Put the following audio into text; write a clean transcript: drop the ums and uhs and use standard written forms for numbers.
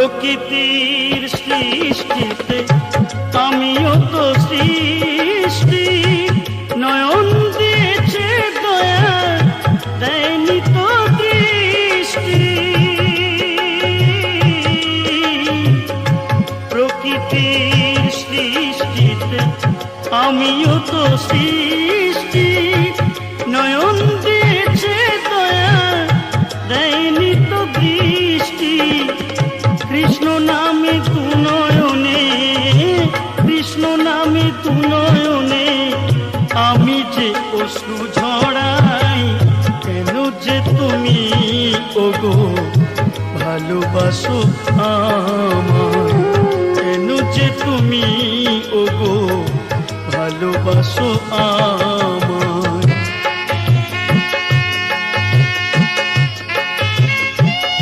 প্রকৃতির সৃষ্টিতে আমিও তো সৃষ্টি, নয়ন দিয়েছে দয়া, দেয়নি তো দৃষ্টি। প্রকৃতির সৃষ্টিতে আমিও তো সৃষ্টি, নয়ন দিয়েছে দয়া, দেয়নি তো দৃষ্টি। কৃষ্ণ নামে তু নয়নে, কৃষ্ণ নামে তু নয়নে আমি যে অশ্রু ঝরাই, কেন যে তুমি ওগো ভালোবাসো আমায়, কেন যে তুমি ওগো ভালোবাসো আমায়।